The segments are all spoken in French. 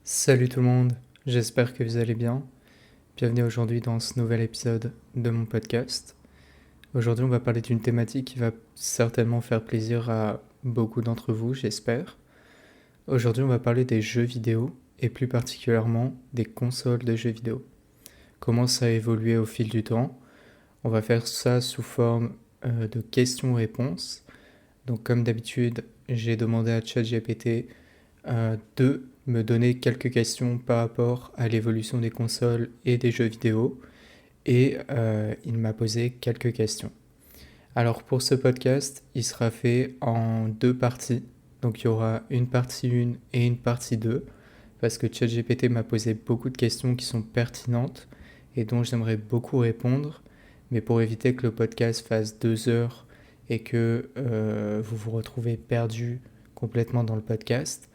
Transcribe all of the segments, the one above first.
Salut tout le monde, j'espère que vous allez bien. Bienvenue aujourd'hui dans ce nouvel épisode de mon podcast. Aujourd'hui on va parler d'une thématique qui va certainement faire plaisir à beaucoup d'entre vous, j'espère. Aujourd'hui on va parler des jeux vidéo et plus particulièrement des consoles de jeux vidéo. Comment ça a évolué au fil du temps. On va faire ça sous forme de questions-réponses. Donc comme d'habitude j'ai demandé à ChatGPT de me donner quelques questions par rapport à l'évolution des consoles et des jeux vidéo. Et il m'a posé quelques questions. Alors pour ce podcast, il sera fait en deux parties. Donc il y aura une partie 1 et une partie 2. Parce que ChatGPT m'a posé beaucoup de questions qui sont pertinentes et dont j'aimerais beaucoup répondre. Mais pour éviter que le podcast fasse 2 heures et que vous vous retrouvez perdu complètement dans le podcast,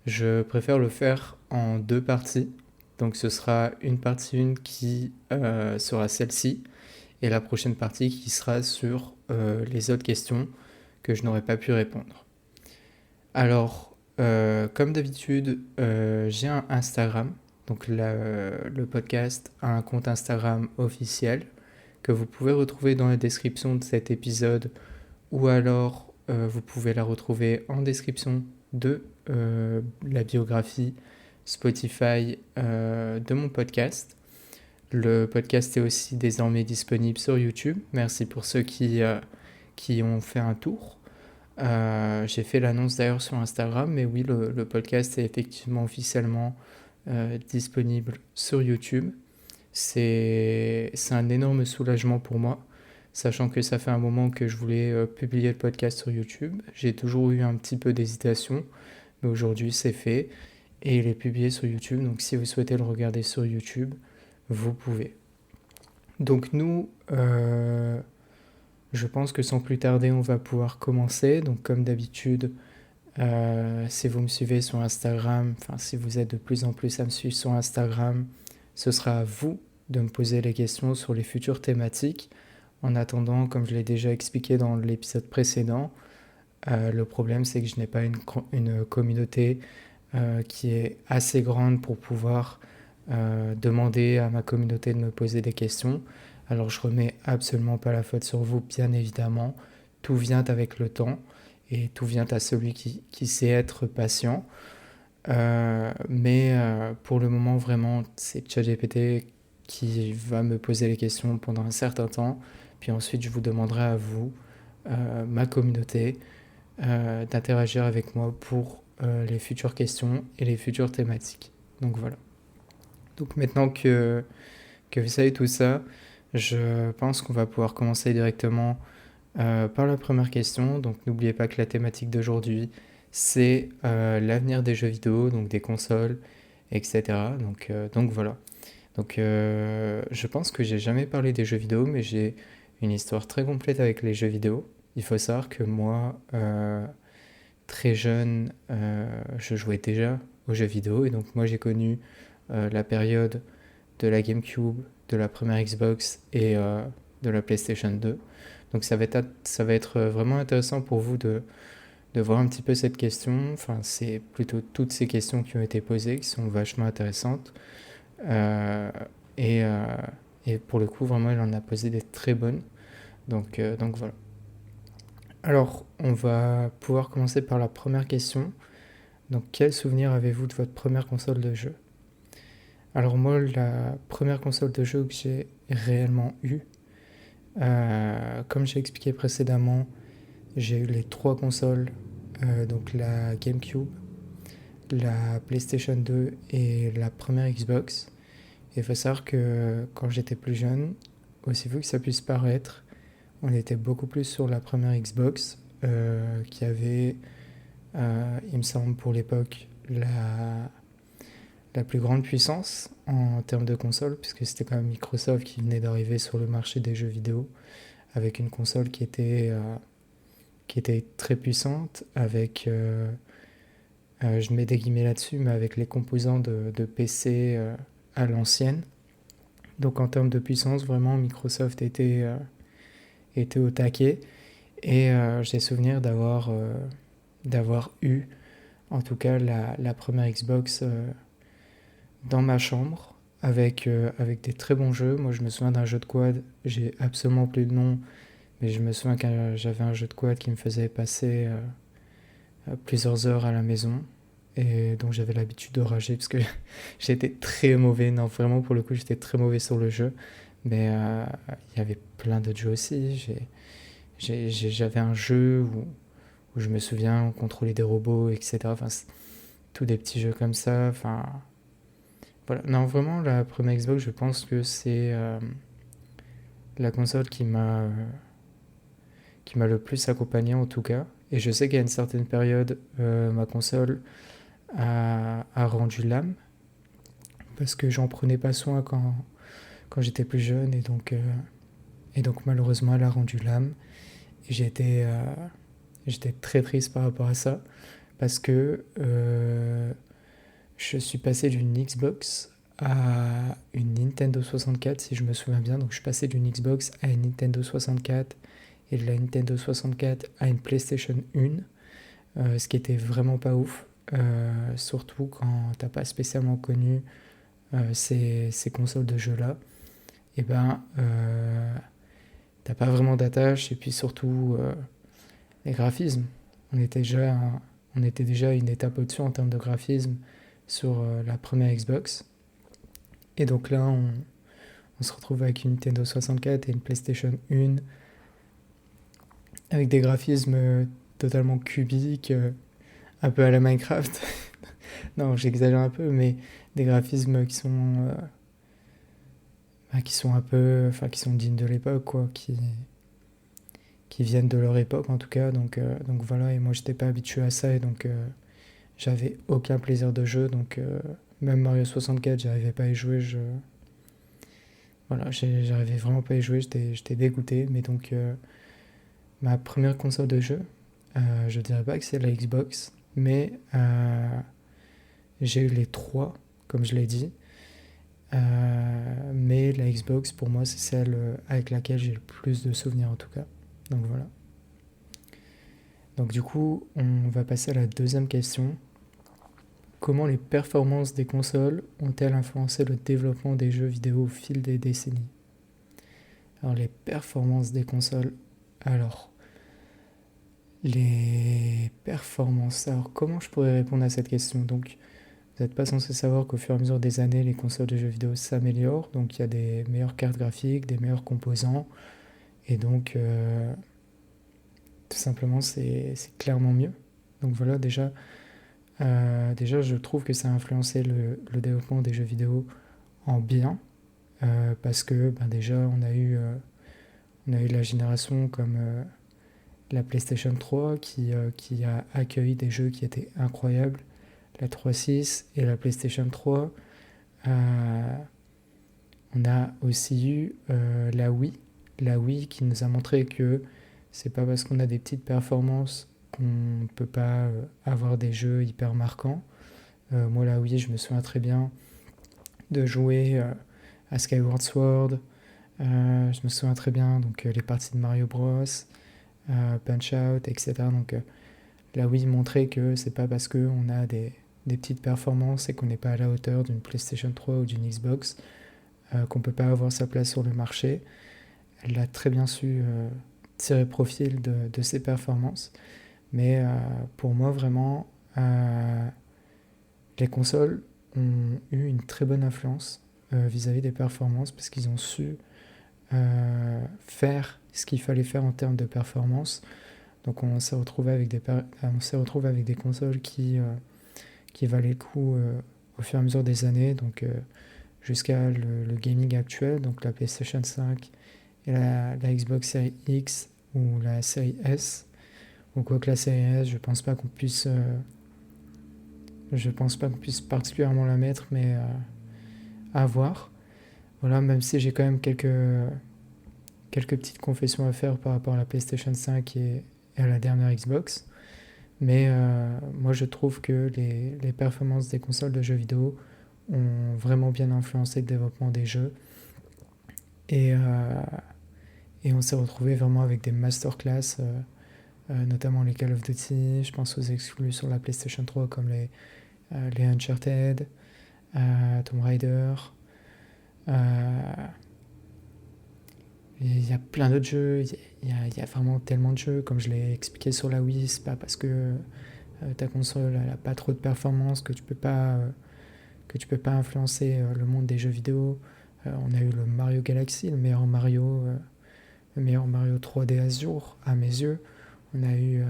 je préfère le faire en deux parties. Donc ce sera une partie 1 qui sera celle-ci et la prochaine partie qui sera sur les autres questions que je n'aurais pas pu répondre. Alors, comme d'habitude, j'ai un Instagram. Donc le podcast a un compte Instagram officiel que vous pouvez retrouver dans la description de cet épisode ou alors vous pouvez la retrouver en description de la biographie Spotify de mon podcast. Le podcast est aussi désormais disponible sur YouTube. Merci pour ceux qui ont fait un tour. J'ai fait l'annonce d'ailleurs sur Instagram, mais oui, le podcast est effectivement officiellement disponible sur YouTube. C'est un énorme soulagement pour moi, sachant que ça fait un moment que je voulais publier le podcast sur YouTube. J'ai toujours eu un petit peu d'hésitation, mais aujourd'hui c'est fait et il est publié sur YouTube. Donc si vous souhaitez le regarder sur YouTube, vous pouvez. Donc nous, je pense que sans plus tarder, on va pouvoir commencer. Donc comme d'habitude, si vous me suivez sur Instagram, enfin si vous êtes de plus en plus à me suivre sur Instagram, ce sera à vous de me poser les questions sur les futures thématiques. En attendant, comme je l'ai déjà expliqué dans l'épisode précédent, le problème c'est que je n'ai pas une communauté qui est assez grande pour pouvoir demander à ma communauté de me poser des questions. Alors je remets absolument pas la faute sur vous, bien évidemment. Tout vient avec le temps et tout vient à celui qui sait être patient. Mais pour le moment, vraiment, c'est ChatGPT qui va me poser les questions pendant un certain temps. Puis ensuite, je vous demanderai à vous, ma communauté, d'interagir avec moi pour les futures questions et les futures thématiques. Donc voilà. Donc maintenant que vous savez tout ça, je pense qu'on va pouvoir commencer directement par la première question. Donc n'oubliez pas que la thématique d'aujourd'hui, c'est l'avenir des jeux vidéo, donc des consoles, etc. Donc voilà. Donc je pense que j'ai jamais parlé des jeux vidéo, mais j'ai une histoire très complète avec les jeux vidéo. Il faut savoir que moi, très jeune, je jouais déjà aux jeux vidéo, et donc moi j'ai connu la période de la GameCube, de la première Xbox et de la PlayStation 2. Donc ça va être vraiment intéressant pour vous de voir un petit peu cette question. Enfin, c'est plutôt toutes ces questions qui ont été posées qui sont vachement intéressantes. Euh, et, euh, et pour le coup, vraiment, il en a posé des très bonnes. Donc voilà. Alors, on va pouvoir commencer par la première question. Donc, quel souvenir avez-vous de votre première console de jeu? Alors moi, la première console de jeu que j'ai réellement eue, comme j'ai expliqué précédemment, j'ai eu les trois consoles, donc la GameCube, la PlayStation 2 et la première Xbox. Et il faut savoir que quand j'étais plus jeune, aussi fou que ça puisse paraître, on était beaucoup plus sur la première Xbox, qui avait, il me semble pour l'époque, la plus grande puissance en termes de console, puisque c'était quand même Microsoft qui venait d'arriver sur le marché des jeux vidéo, avec une console qui était très puissante, avec, je mets des guillemets là-dessus, mais avec les composants de PC à l'ancienne. Donc en termes de puissance, vraiment, Microsoft était au taquet. Et j'ai souvenir d'avoir eu, en tout cas, la première Xbox dans ma chambre avec des très bons jeux. Moi, je me souviens d'un jeu de quad, j'ai absolument plus le nom, mais je me souviens que j'avais un jeu de quad qui me faisait passer plusieurs heures à la maison. Et donc j'avais l'habitude de rager parce que j'étais très mauvais. Non, vraiment pour le coup, j'étais très mauvais sur le jeu. Mais il y avait plein d'autres jeux aussi. J'avais un jeu où je me souviens, on contrôlait des robots, etc. Enfin, tous des petits jeux comme ça. Enfin, voilà. Non, vraiment, la première Xbox, je pense que c'est la console qui m'a le plus accompagné en tout cas. Et je sais qu'à une certaine période, ma console a rendu l'âme parce que j'en prenais pas soin quand j'étais plus jeune et donc malheureusement elle a rendu l'âme et j'étais très triste par rapport à ça parce que je suis passé d'une Xbox à une Nintendo 64 si je me souviens bien. Donc je suis passé d'une Xbox à une Nintendo 64 et de la Nintendo 64 à une PlayStation 1, ce qui était vraiment pas ouf. Surtout quand t'as pas spécialement connu ces consoles de jeux là, et ben t'as pas vraiment d'attache et puis surtout les graphismes. On était déjà, on était déjà une étape au-dessus en termes de graphisme sur la première Xbox. Et donc là, on se retrouve avec une Nintendo 64 et une PlayStation 1 avec des graphismes totalement cubiques, un peu à la Minecraft. Non, j'exagère un peu, mais des graphismes qui sont un peu, enfin, qui sont dignes de l'époque, quoi, qui viennent de leur époque en tout cas. Donc voilà, et moi j'étais pas habitué à ça et donc j'avais aucun plaisir de jeu. Donc même Mario 64, j'arrivais pas à y jouer. Voilà, j'arrivais vraiment pas à y jouer, j'étais dégoûté. Mais donc ma première console de jeu, je dirais pas que c'est la Xbox, mais j'ai eu les trois, comme je l'ai dit. Mais la Xbox, pour moi, c'est celle avec laquelle j'ai le plus de souvenirs en tout cas. Donc voilà. Donc du coup, on va passer à la deuxième question. Comment les performances des consoles ont-elles influencé le développement des jeux vidéo au fil des décennies? Alors les performances des consoles. Alors, les performances. Alors comment je pourrais répondre à cette question? Donc, vous n'êtes pas censé savoir qu'au fur et à mesure des années, les consoles de jeux vidéo s'améliorent. Donc il y a des meilleures cartes graphiques, des meilleurs composants. Et donc, tout simplement, c'est clairement mieux. Donc voilà, déjà, je trouve que ça a influencé le développement des jeux vidéo en bien. Parce que ben déjà, on a eu la génération comme la PlayStation 3 qui a accueilli des jeux qui étaient incroyables. La 3.6 et la PlayStation 3. On a aussi eu la Wii. La Wii qui nous a montré que c'est pas parce qu'on a des petites performances qu'on ne peut pas avoir des jeux hyper marquants. Moi, la Wii, je me souviens très bien de jouer à Skyward Sword. Je me souviens très bien donc les parties de Mario Bros, Punch-Out, etc. Donc la Wii montrait que c'est pas parce qu'on a des petites performances et qu'on n'est pas à la hauteur d'une PlayStation 3 ou d'une Xbox qu'on peut pas avoir sa place sur le marché. Elle a très bien su tirer profit de ses performances. Mais pour moi, vraiment, les consoles ont eu une très bonne influence vis-à-vis des performances parce qu'ils ont su faire ce qu'il fallait faire en termes de performance. Donc on s'est retrouvé avec des consoles qui valaient le coup au fur et à mesure des années, donc jusqu'à le gaming actuel, donc la PlayStation 5 et la Xbox Series X ou la série S. Ou quoi que la série S, je pense pas qu'on puisse particulièrement la mettre, mais à voir. Voilà, même si j'ai quand même quelques petites confessions à faire par rapport à la PlayStation 5 et à la dernière Xbox. Mais moi, je trouve que les performances des consoles de jeux vidéo ont vraiment bien influencé le développement des jeux. Et, et on s'est retrouvé vraiment avec des masterclass, notamment les Call of Duty. Je pense aux exclus sur la PlayStation 3 comme les Uncharted, Tomb Raider. Il y a plein d'autres jeux, il y a vraiment tellement de jeux, comme je l'ai expliqué sur la Wii, c'est pas parce que ta console elle a pas trop de performance que tu peux pas influencer le monde des jeux vidéo. On a eu le Mario Galaxy, le meilleur Mario 3D à ce jour, à mes yeux. On a eu,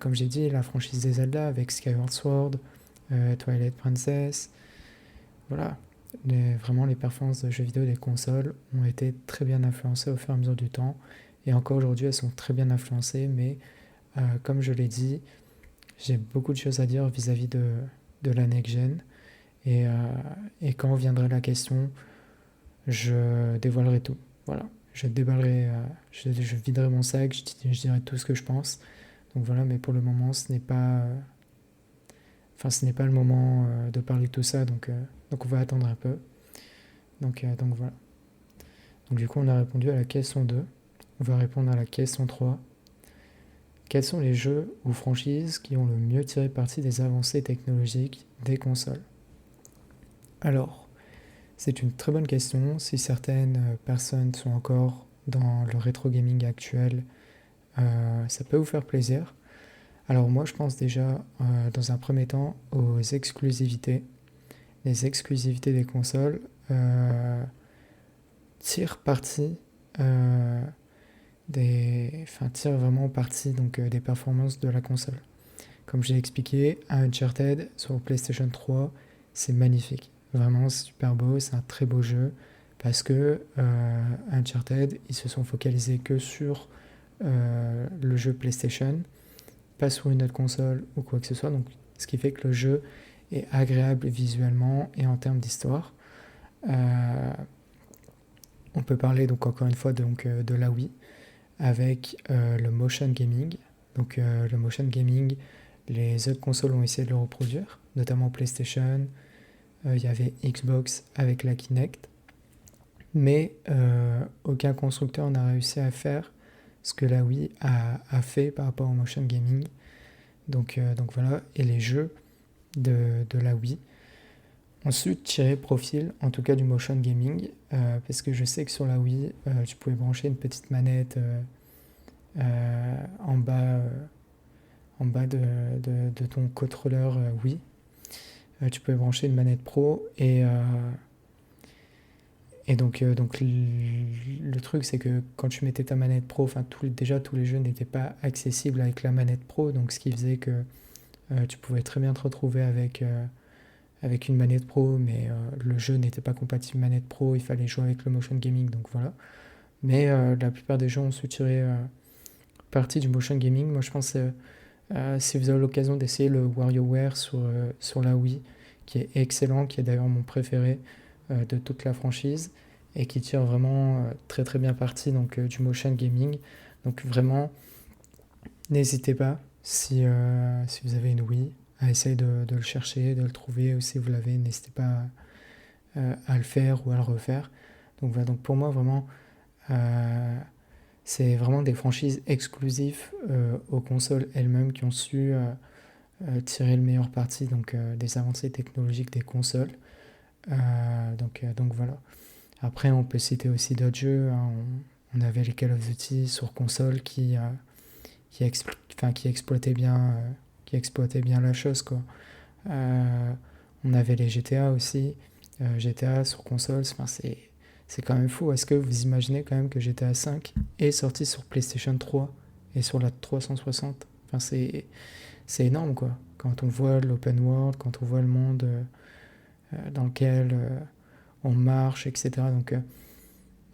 comme j'ai dit, la franchise des Zelda avec Skyward Sword, Twilight Princess. Voilà, vraiment les performances de jeux vidéo des consoles ont été très bien influencées au fur et à mesure du temps. Et encore aujourd'hui, elles sont très bien influencées, mais comme je l'ai dit, j'ai beaucoup de choses à dire vis-à-vis de la next-gen. Et quand viendra la question, je dévoilerai tout. Voilà, je viderai mon sac, je dirai tout ce que je pense. Donc voilà, mais pour le moment, ce n'est pas le moment de parler de tout ça, donc on va attendre un peu. Donc voilà. Donc du coup, on a répondu à la question 2. On va répondre à la question 3. Quels sont les jeux ou franchises qui ont le mieux tiré parti des avancées technologiques des consoles? Alors, c'est une très bonne question. Si certaines personnes sont encore dans le rétro gaming actuel, ça peut vous faire plaisir. Alors moi, je pense déjà, dans un premier temps, aux exclusivités. Les exclusivités des consoles tirent parti tirent vraiment parti des performances de la console. Comme j'ai expliqué, Uncharted sur PlayStation 3, c'est magnifique. Vraiment, c'est super beau, c'est un très beau jeu. Parce que Uncharted, ils se sont focalisés que sur le jeu PlayStation, pas sur une autre console ou quoi que ce soit. Donc, ce qui fait que le jeu est agréable visuellement et en termes d'histoire. On peut parler donc encore une fois de la Wii avec le motion gaming. Donc le motion gaming, les autres consoles ont essayé de le reproduire, notamment PlayStation. Il y avait Xbox avec la Kinect. Mais aucun constructeur n'a réussi à faire ce que la Wii a fait par rapport au motion gaming. Donc voilà, et les jeux de la Wii ont su tirer profil, en tout cas du motion gaming, parce que je sais que sur la Wii, tu pouvais brancher une petite manette en bas de ton contrôleur Wii. Tu pouvais brancher une manette pro et donc le truc c'est que quand tu mettais ta manette pro, déjà tous les jeux n'étaient pas accessibles avec la manette pro, donc ce qui faisait que tu pouvais très bien te retrouver avec une manette pro, mais le jeu n'était pas compatible manette pro, il fallait jouer avec le motion gaming, donc voilà. Mais la plupart des gens ont su tirer partie du motion gaming. Moi je pense si vous avez l'occasion d'essayer le WarioWare sur la Wii, qui est excellent, qui est d'ailleurs mon préféré de toute la franchise, et qui tire vraiment très très bien parti du motion gaming. Donc vraiment, n'hésitez pas, si vous avez une Wii, à essayer de le chercher, de le trouver, ou si vous l'avez, n'hésitez pas à le faire ou à le refaire. Donc voilà, donc pour moi vraiment, c'est vraiment des franchises exclusives aux consoles elles-mêmes qui ont su tirer le meilleur parti des avancées technologiques des consoles. Donc voilà. Après, on peut citer aussi d'autres jeux, hein. On avait les Call of Duty sur console qui exploitaient bien la chose, quoi. On avait les GTA aussi. GTA sur console, c'est quand même fou. Est-ce que vous imaginez quand même que GTA 5 est sorti sur PlayStation 3 et sur la 360? C'est énorme, quoi. Quand on voit l'open world, quand on voit le monde dans lequel on marche, etc. Donc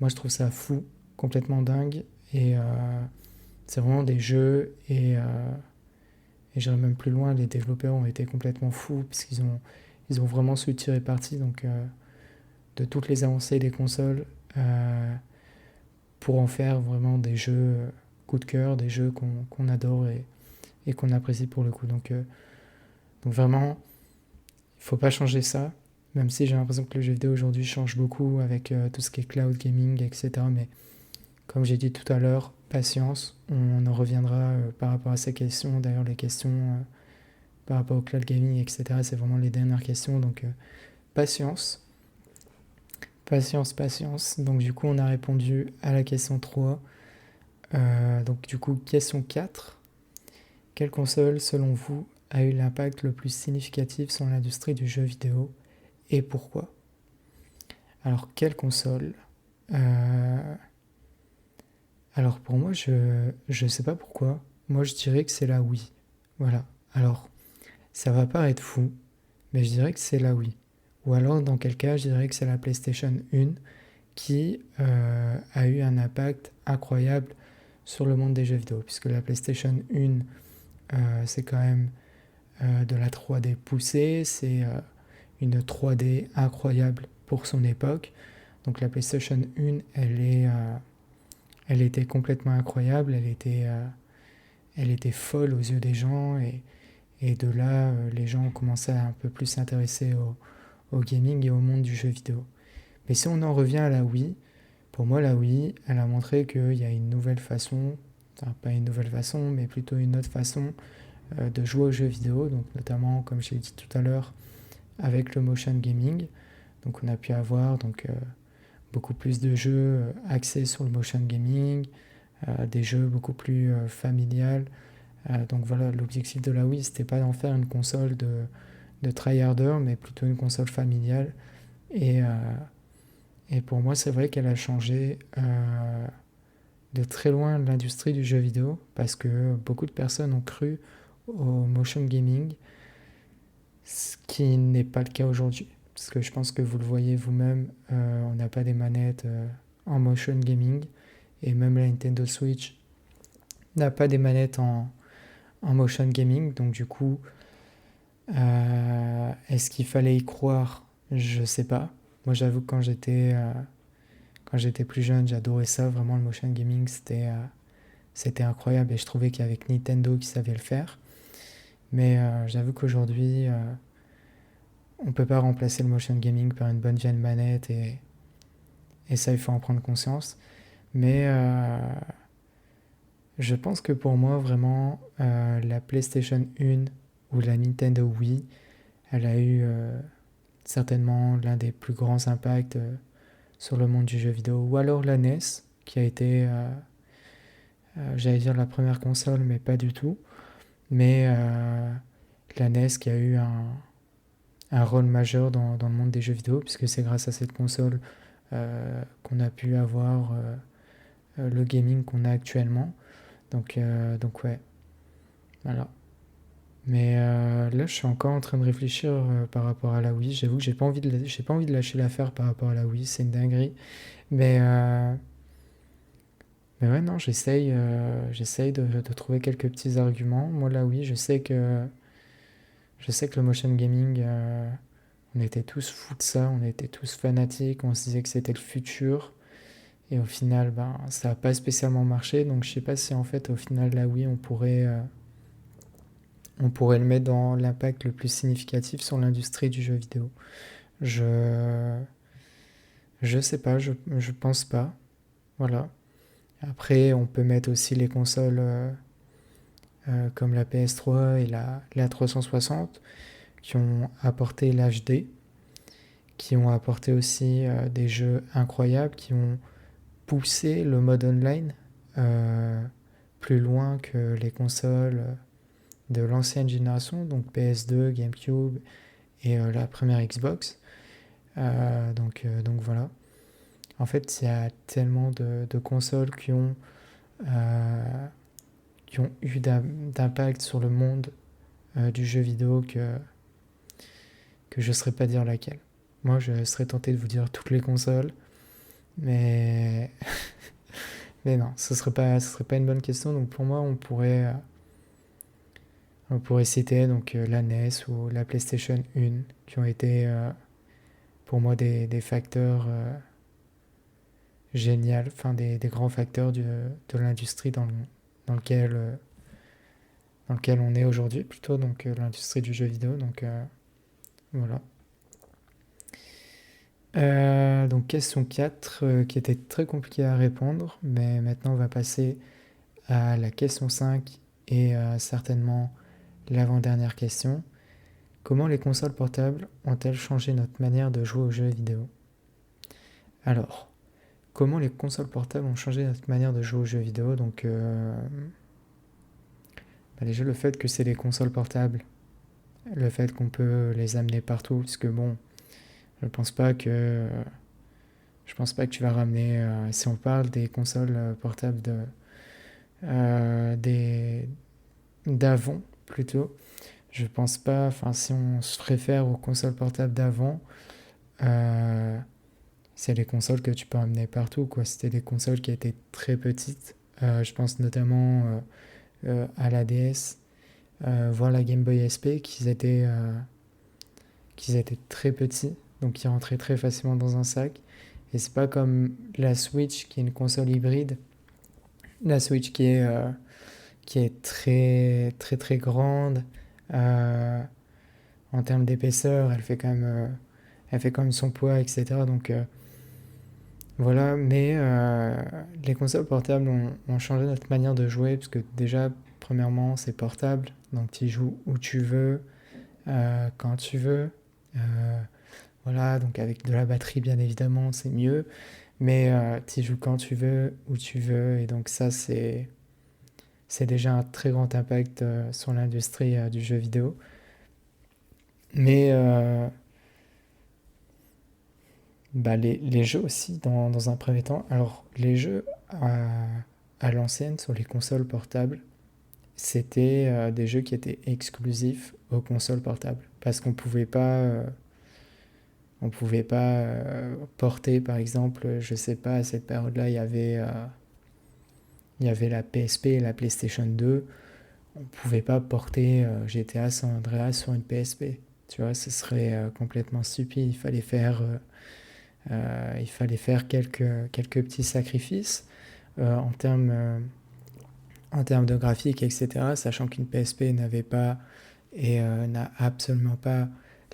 moi je trouve ça fou, complètement dingue. Et c'est vraiment des jeux et j'irai même plus loin, les développeurs ont été complètement fous parce ils ont vraiment su tirer parti de toutes les avancées des consoles pour en faire vraiment des jeux coup de cœur, des jeux qu'on adore et qu'on apprécie pour le coup. Donc vraiment, il faut pas changer ça, même si j'ai l'impression que le jeu vidéo aujourd'hui change beaucoup avec tout ce qui est cloud gaming, etc. Mais comme j'ai dit tout à l'heure, patience, on en reviendra par rapport à ces questions. D'ailleurs, les questions par rapport au cloud gaming, etc. C'est vraiment les dernières questions, donc patience. Patience. Donc du coup, on a répondu à la question 3. Donc du coup, question 4. Quelle console, selon vous, a eu l'impact le plus significatif sur l'industrie du jeu vidéo et pourquoi? Alors, quelle console? Euh, Alors pour moi, je sais pas pourquoi. Moi, je dirais que c'est la Wii. Voilà. Alors, ça va paraître fou, mais je dirais que c'est la Wii. Ou alors, dans quel cas, je dirais que c'est la PlayStation 1 qui a eu un impact incroyable sur le monde des jeux vidéo. Puisque la PlayStation 1, c'est quand même de la 3D poussée, c'est une 3D incroyable pour son époque. Donc la PlayStation 1, elle était complètement incroyable, elle était folle aux yeux des gens et de là, les gens ont commencé à un peu plus s'intéresser au gaming et au monde du jeu vidéo. Mais si on en revient à la Wii, pour moi la Wii, elle a montré qu'il y a une nouvelle façon, enfin pas une nouvelle façon, mais plutôt une autre façon de jouer aux jeux vidéo, donc notamment comme je l'ai dit tout à l'heure avec le motion gaming. Donc on a pu avoir beaucoup plus de jeux axés sur le motion gaming, des jeux beaucoup plus familiales. Donc voilà, l'objectif de la Wii, c'était pas d'en faire une console de tryharder, mais plutôt une console familiale. Et, euh, et pour moi, c'est vrai qu'elle a changé de très loin l'industrie du jeu vidéo, parce que beaucoup de personnes ont cru au motion gaming, ce qui n'est pas le cas aujourd'hui. Parce que je pense que vous le voyez vous-même, on n'a pas des manettes en motion gaming, et même la Nintendo Switch n'a pas des manettes en motion gaming, donc du coup, est-ce qu'il fallait y croire? Je sais pas. Moi, j'avoue que quand j'étais plus jeune, j'adorais ça. Vraiment, le motion gaming, c'était incroyable et je trouvais qu'avec Nintendo qui savait le faire. Mais j'avoue qu'aujourd'hui, on peut pas remplacer le motion gaming par une bonne vieille manette et ça, il faut en prendre conscience. Mais je pense que pour moi, vraiment, la PlayStation 1 ou la Nintendo Wii, elle a eu certainement l'un des plus grands impacts sur le monde du jeu vidéo. Ou alors la NES, qui a été, j'allais dire la première console, mais pas du tout. Mais la NES qui a eu un rôle majeur dans le monde des jeux vidéo, puisque c'est grâce à cette console qu'on a pu avoir le gaming qu'on a actuellement. Donc ouais, voilà. Mais là, je suis encore en train de réfléchir par rapport à la Wii. J'avoue que j'ai pas envie de lâcher l'affaire par rapport à la Wii, c'est une dinguerie. Mais, euh, mais ouais, non, j'essaye de trouver quelques petits arguments. Moi, la Wii, je sais que le motion gaming, on était tous fous de ça, on était tous fanatiques, on se disait que c'était le futur. Et au final, ben, ça n'a pas spécialement marché. Donc je sais pas si en fait, au final, la Wii, on pourrait le mettre dans l'impact le plus significatif sur l'industrie du jeu vidéo. Je, je sais pas, je pense pas. Voilà. Après, on peut mettre aussi les consoles comme la PS3 et la 360 qui ont apporté l'HD, qui ont apporté aussi des jeux incroyables, qui ont poussé le mode online euh, plus loin que les consoles de l'ancienne génération, donc PS2, GameCube et la première Xbox. Donc voilà. En fait, il y a tellement de consoles qui ont eu d'impact sur le monde du jeu vidéo que je ne saurais pas dire laquelle. Moi, je serais tenté de vous dire toutes les consoles, mais, mais non, ce serait pas une bonne question. Donc pour moi, on pourrait citer donc, la NES ou la PlayStation 1, qui ont été pour moi des facteurs géniaux, enfin des grands facteurs de l'industrie dans lequel on est aujourd'hui, plutôt, donc l'industrie du jeu vidéo. Donc voilà. Donc question 4 qui était très compliquée à répondre, mais maintenant on va passer à la question 5 et certainement l'avant-dernière question. Comment les consoles portables ont-elles changé notre manière de jouer aux jeux vidéo? Alors, comment les consoles portables ont changé notre manière de jouer aux jeux vidéo? Donc, déjà le fait que c'est des consoles portables, le fait qu'on peut les amener partout, parce que bon, je pense pas que je pense pas que tu vas ramener, si on parle des consoles portables des d'avant plutôt, je pense pas, enfin si on se réfère aux consoles portables d'avant, euh, c'est les consoles que tu peux emmener partout, quoi. C'était des consoles qui étaient très petites. Je pense notamment à la DS, voire la Game Boy SP, qu'ils étaient très petits, donc qui rentraient très facilement dans un sac. Et c'est pas comme la Switch, qui est une console hybride. La Switch qui est très très très grande. Euh, En termes d'épaisseur, elle fait quand même son poids, etc. Donc voilà, mais les consoles portables ont changé notre manière de jouer, parce que déjà, premièrement, c'est portable, donc tu joues où tu veux, quand tu veux. Euh, voilà, donc avec de la batterie, bien évidemment, c'est mieux, mais tu joues quand tu veux, où tu veux, et donc ça, c'est déjà un très grand impact sur l'industrie du jeu vidéo. Mais les jeux aussi, dans un premier temps. Alors, les jeux à l'ancienne sur les consoles portables, c'était des jeux qui étaient exclusifs aux consoles portables. Parce on pouvait pas porter, par exemple, je sais pas, à cette période-là, il y avait la PSP et la PlayStation 2. On pouvait pas porter GTA San Andreas sur une PSP. Tu vois, ce serait complètement stupide. Il fallait faire quelques petits sacrifices euh, en termes euh, en termes de graphique, etc. Sachant qu'une PSP n'avait pas et n'a absolument pas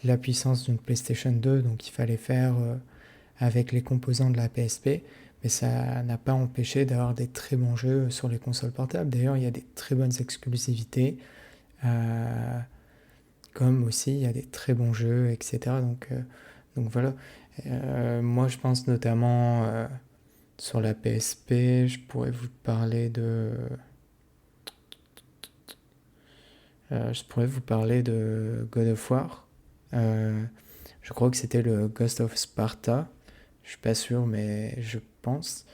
la puissance d'une PlayStation 2, donc il fallait faire avec les composants de la PSP. Mais ça n'a pas empêché d'avoir des très bons jeux sur les consoles portables. D'ailleurs, il y a des très bonnes exclusivités, euh, comme aussi il y a des très bons jeux, etc. Donc voilà. Moi, je pense notamment sur la PSP, je pourrais vous parler de God of War. Euh, je crois que c'était le Ghost of Sparta. Je suis pas sûr, mais je pense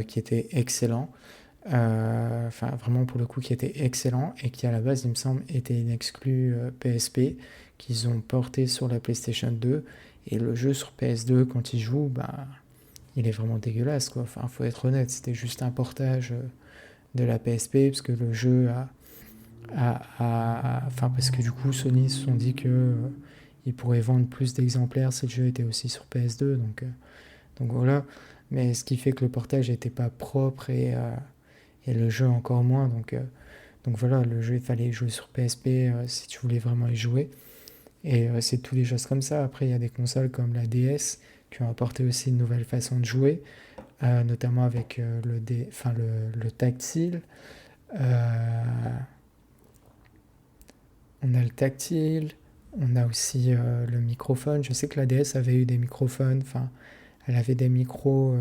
qui était excellent. Enfin, vraiment pour le coup, qui était excellent et qui à la base, il me semble, était une exclue PSP qu'ils ont porté sur la PlayStation 2. Et le jeu sur PS2, quand il joue, bah, il est vraiment dégueulasse, quoi. Enfin, faut être honnête, c'était juste un portage de la PSP, parce que le jeu enfin, parce que du coup, Sony se sont dit que ils pourraient vendre plus d'exemplaires si le jeu était aussi sur PS2, donc voilà. Mais ce qui fait que le portage n'était pas propre et le jeu encore moins, donc voilà, le jeu, il fallait jouer sur PSP si tu voulais vraiment y jouer. Et c'est tous les choses comme ça. Après, il y a des consoles comme la DS qui ont apporté aussi une nouvelle façon de jouer, notamment avec le tactile. Euh, on a le tactile, on a aussi le microphone. Je sais que la DS avait eu des microphones, enfin, elle avait des micros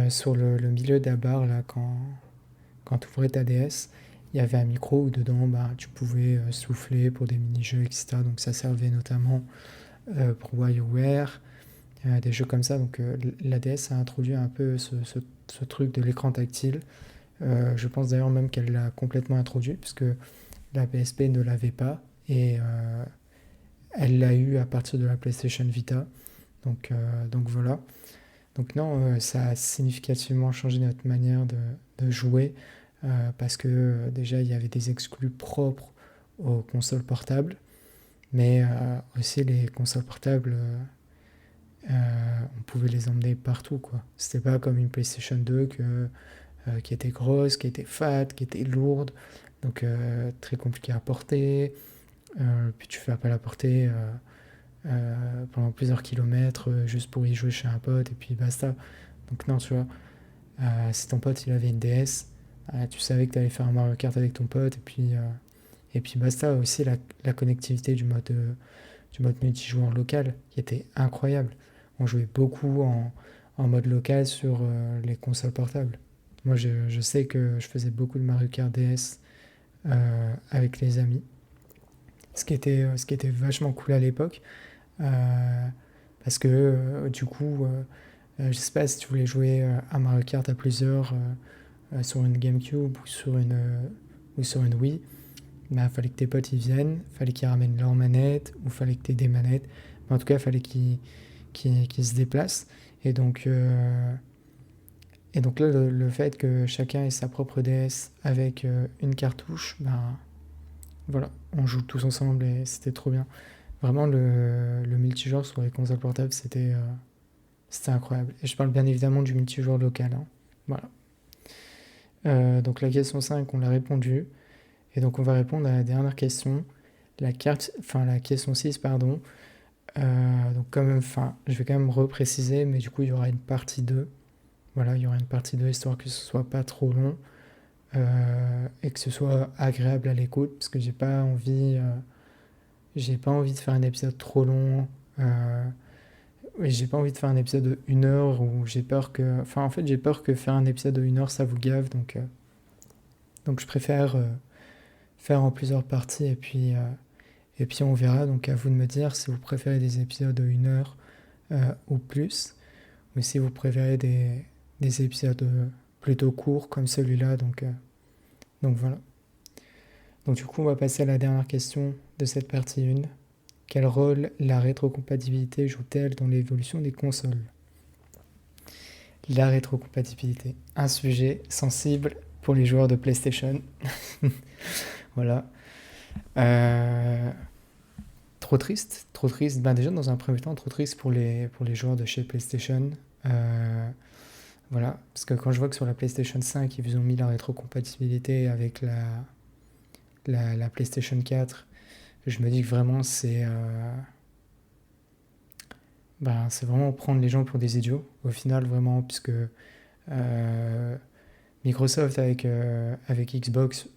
sur le milieu de la barre, là, quand tu ouvrais ta DS. Il y avait un micro où dedans, bah, tu pouvais souffler pour des mini-jeux, etc. Donc ça servait notamment pour WarioWare, des jeux comme ça. Donc la DS a introduit un peu ce truc de l'écran tactile. Je pense d'ailleurs même qu'elle l'a complètement introduit, puisque la PSP ne l'avait pas. Et elle l'a eu à partir de la PlayStation Vita. Donc voilà. Donc non, ça a significativement changé notre manière de jouer, parce que déjà il y avait des exclus propres aux consoles portables, mais aussi les consoles portables, on pouvait les emmener partout, quoi. C'était pas comme une PlayStation 2 qui était grosse, qui était fat, qui était lourde, donc très compliqué à porter. Puis tu fais pas la porter pendant plusieurs kilomètres juste pour y jouer chez un pote et puis basta. Donc non, tu vois, si ton pote il avait une DS, tu savais que tu allais faire un Mario Kart avec ton pote et puis Et puis basta, aussi la connectivité du mode multijoueur local qui était incroyable. On jouait beaucoup en mode local sur les consoles portables. Moi, je sais que je faisais beaucoup de Mario Kart DS avec les amis, ce qui était vachement cool à l'époque, euh, parce que du coup, je sais pas si tu voulais jouer à Mario Kart à plusieurs sur une GameCube ou sur une Wii, bah, fallait que tes potes ils viennent, fallait qu'ils ramènent leurs manettes, ou fallait que tu aies des manettes. Mais en tout cas, fallait qu'ils se déplacent. Et donc, euh, et donc là, le fait que chacun ait sa propre DS avec une cartouche, ben voilà, on joue tous ensemble et c'était trop bien. Vraiment, le multijoueur sur les consoles portables, c'était incroyable. Et je parle bien évidemment du multijoueur local, hein. Voilà. Donc la question 5 on l'a répondu. Et donc on va répondre à la dernière question. La question 6 pardon. Donc enfin, je vais quand même repréciser, mais du coup il y aura une partie 2. Voilà, il y aura une partie 2 histoire que ce soit pas trop long et que ce soit agréable à l'écoute, parce que j'ai pas envie de faire un épisode trop long. Et j'ai pas envie de faire un épisode de 1 heure où j'ai peur que. Enfin, en fait, j'ai peur que faire un épisode de 1 heure ça vous gave, donc je préfère faire en plusieurs parties et puis on verra. Donc à vous de me dire si vous préférez des épisodes de 1 heure ou plus, ou si vous préférez des épisodes plutôt courts comme celui-là. Donc voilà. Donc du coup, on va passer à la dernière question de cette partie 1. Quel rôle la rétrocompatibilité joue-t-elle dans l'évolution des consoles? La rétrocompatibilité, un sujet sensible pour les joueurs de PlayStation. Voilà. Euh, Trop triste, trop triste. Ben déjà, dans un premier temps, trop triste pour les joueurs de chez PlayStation. Euh, voilà, parce que quand je vois que sur la PlayStation 5, ils vous ont mis la rétrocompatibilité avec la PlayStation 4, je me dis que vraiment, c'est vraiment prendre les gens pour des idiots, au final, vraiment, puisque Microsoft avec Xbox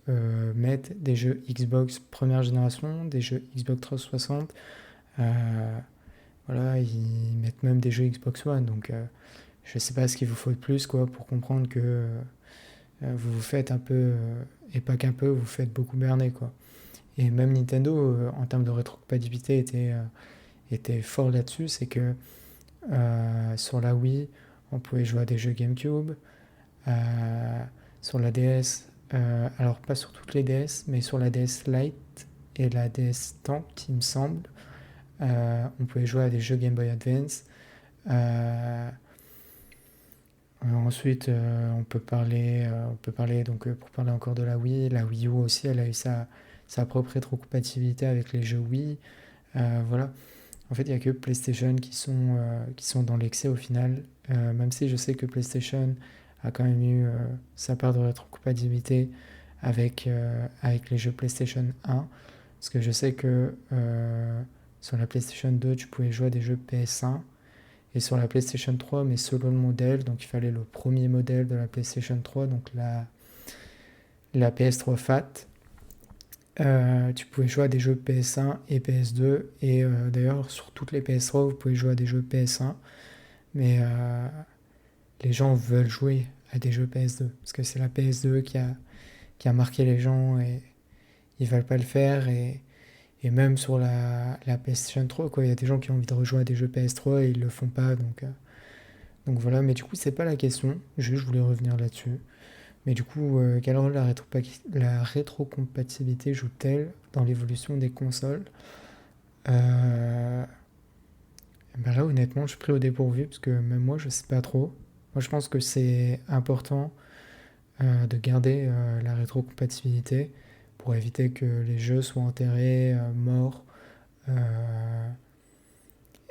mettent des jeux Xbox première génération, des jeux Xbox 360. Voilà, ils mettent même des jeux Xbox One, donc je sais pas ce qu'il vous faut de plus quoi pour comprendre que vous vous faites un peu, et pas qu'un peu, vous vous faites beaucoup berner quoi. Et même Nintendo, en termes de rétrocompatibilité, était fort là-dessus, c'est que sur la Wii, on pouvait jouer à des jeux GameCube, euh, sur la DS, alors pas sur toutes les DS, mais sur la DS Lite et la DS Tank, il me semble, on pouvait jouer à des jeux Game Boy Advance. Euh, Ensuite, on peut parler donc pour parler encore de la Wii U aussi, elle a eu sa propre rétrocompatibilité avec les jeux Wii. Voilà. En fait, il n'y a que PlayStation qui sont dans l'excès au final. Même si je sais que PlayStation a quand même eu sa part de rétrocompatibilité avec les jeux PlayStation 1. Parce que je sais que sur la PlayStation 2, tu pouvais jouer à des jeux PS1. Et sur la PlayStation 3, mais selon le modèle, donc il fallait le premier modèle de la PlayStation 3, donc la PS3 Fat. Tu pouvais jouer à des jeux PS1 et PS2. Et d'ailleurs, sur toutes les PS3, vous pouvez jouer à des jeux PS1. Mais les gens veulent jouer à des jeux PS2. Parce que c'est la PS2 qui a marqué les gens et ils veulent pas le faire. Et même sur la PlayStation 3, quoi, il y a des gens qui ont envie de rejouer à des jeux PS3 et ils le font pas. Donc voilà, mais du coup, c'est pas la question. Juste, je voulais revenir là-dessus. Mais du coup, quel rôle la rétrocompatibilité joue-t-elle dans l'évolution des consoles? euh, Ben là, honnêtement, je suis pris au dépourvu parce que même moi, je sais pas trop. Moi, je pense que c'est important de garder la rétrocompatibilité pour éviter que les jeux soient enterrés, morts, euh,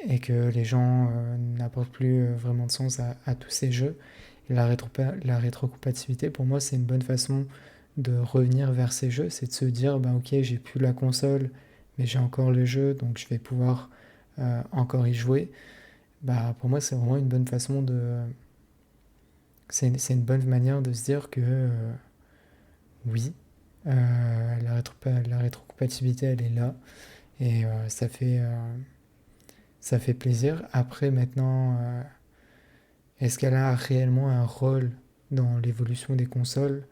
et que les gens n'apportent plus vraiment de sens à tous ces jeux. Et la rétrocompatibilité, pour moi, c'est une bonne façon de revenir vers ces jeux. C'est de se dire, ben ok, j'ai plus la console, mais j'ai encore le jeu, donc je vais pouvoir encore y jouer. Bah, pour moi, c'est vraiment une bonne façon de. C'est une bonne manière de se dire que oui, La rétrocompatibilité, elle est là et ça fait plaisir. Après, maintenant, est-ce qu'elle a réellement un rôle dans l'évolution des consoles?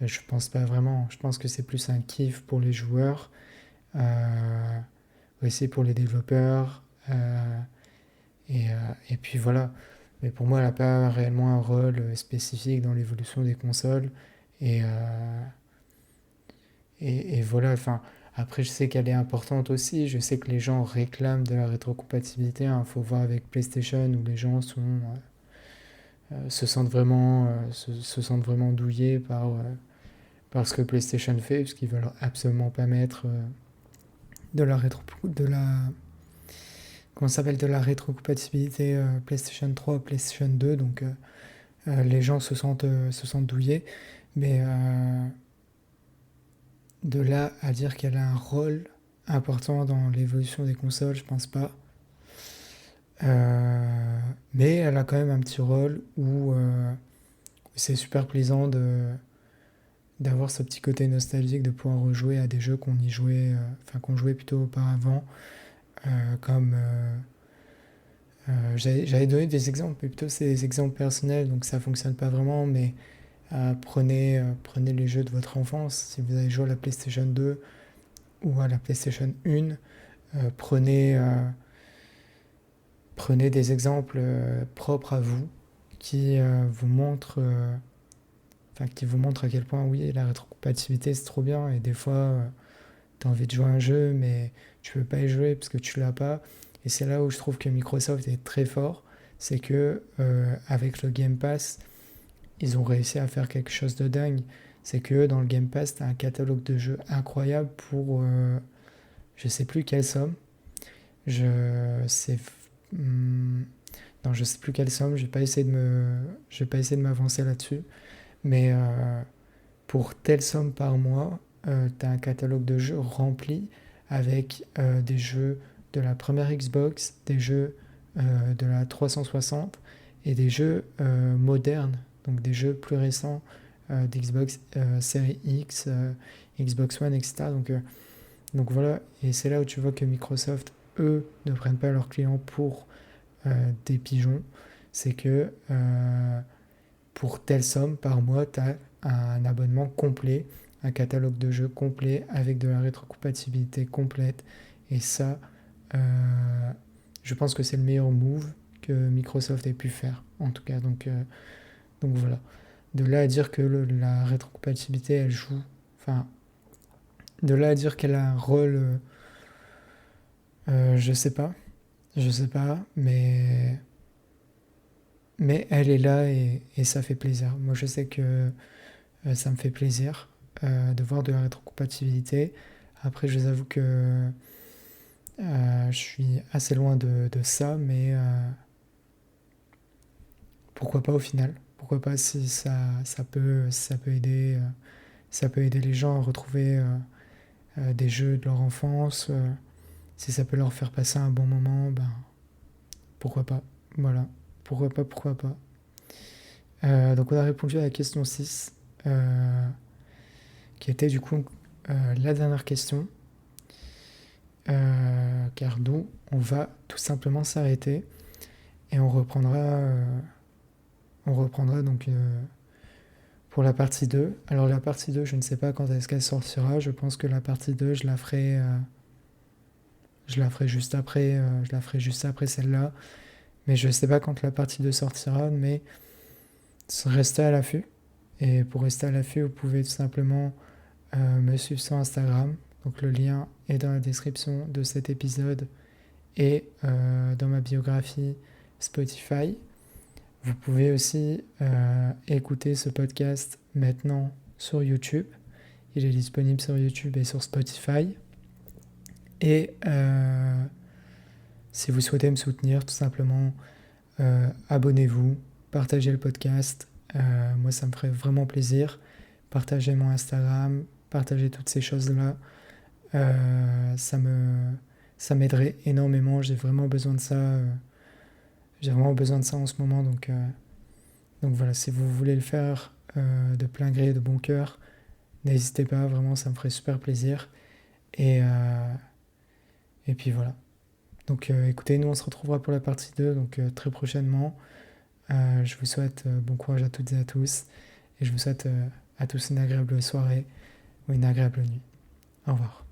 Je pense pas vraiment. Je pense que c'est plus un kiff pour les joueurs, euh, aussi pour les développeurs. Et puis voilà. Mais pour moi, elle n'a pas réellement un rôle spécifique dans l'évolution des consoles. Et, euh, et voilà. Enfin, après, je sais qu'elle est importante aussi. Je sais que les gens réclament de la rétrocompatibilité. Il faut voir avec PlayStation où les gens se sentent vraiment douillés par ce que PlayStation fait, parce qu'ils veulent absolument pas mettre de la rétro, de la, comment ça s'appelle, de la rétrocompatibilité PlayStation 3, PlayStation 2, donc les gens se sentent douillés, mais de là à dire qu'elle a un rôle important dans l'évolution des consoles, je pense pas. Mais elle a quand même un petit rôle où c'est super plaisant d'avoir ce petit côté nostalgique, de pouvoir rejouer à des jeux qu'on y jouait, enfin qu'on jouait plutôt auparavant, comme j'avais donné des exemples, mais plutôt c'est des exemples personnels, donc ça fonctionne pas vraiment, mais prenez les jeux de votre enfance. Si vous avez joué à la PlayStation 2 ou à la PlayStation 1, prenez, prenez des exemples propres à vous qui vous montrent qui vous montrent à quel point oui la rétrocompatibilité c'est trop bien et des fois tu as envie de jouer à un jeu mais tu peux pas y jouer parce que tu l'as pas et c'est là où je trouve que Microsoft est très fort, c'est que avec le Game Pass ils ont réussi à faire quelque chose de dingue. C'est que dans le Game Pass, tu as un catalogue de jeux incroyable pour je sais plus quelle somme. Je sais hmm, non, je sais plus quelle somme, je vais pas essayer de m'avancer là-dessus, mais pour telle somme par mois, tu as un catalogue de jeux rempli avec des jeux de la première Xbox, des jeux de la 360 et des jeux modernes, donc des jeux plus récents d'Xbox Series X, Xbox One, etc. Donc voilà, et c'est là où tu vois que Microsoft, eux, ne prennent pas leurs clients pour des pigeons. C'est que pour telle somme par mois, tu as un abonnement complet, un catalogue de jeux complet avec de la rétrocompatibilité complète. Et ça, je pense que c'est le meilleur move que Microsoft ait pu faire, en tout cas. Donc voilà. De là à dire que la rétrocompatibilité, elle joue, enfin, de là à dire qu'elle a un rôle, je sais pas, mais elle est là et ça fait plaisir. Moi, je sais que ça me fait plaisir de voir de la rétrocompatibilité. Après, je vous avoue que je suis assez loin de ça, mais pourquoi pas au final? Pourquoi pas si ça peut aider les gens à retrouver des jeux de leur enfance, si ça peut leur faire passer un bon moment, ben pourquoi pas? Voilà, pourquoi pas. Donc on a répondu à la question 6 qui était du coup la dernière question. Car nous, on va tout simplement s'arrêter et on reprendra donc pour la partie 2. Alors la partie 2, je ne sais pas quand est-ce qu'elle sortira. Je pense que la partie 2, je la ferai juste après, je la ferai juste après celle-là. Mais je ne sais pas quand la partie 2 sortira, mais restez à l'affût. Et pour rester à l'affût, vous pouvez tout simplement me suivre sur Instagram. Donc le lien est dans la description de cet épisode et dans ma biographie Spotify. Vous pouvez aussi écouter ce podcast maintenant sur YouTube. Il est disponible sur YouTube et sur Spotify. Et si vous souhaitez me soutenir, tout simplement, abonnez-vous, partagez le podcast. Moi, ça me ferait vraiment plaisir. Partagez mon Instagram, partagez toutes ces choses-là. Ça m'aiderait énormément. J'ai vraiment besoin de ça. J'ai vraiment besoin de ça en ce moment. Donc voilà, si vous voulez le faire de plein gré, de bon cœur, n'hésitez pas, vraiment, ça me ferait super plaisir. Et, euh, et puis voilà. Donc écoutez, nous on se retrouvera pour la partie 2, donc très prochainement. Je vous souhaite bon courage à toutes et à tous. Et je vous souhaite à tous une agréable soirée ou une agréable nuit. Au revoir.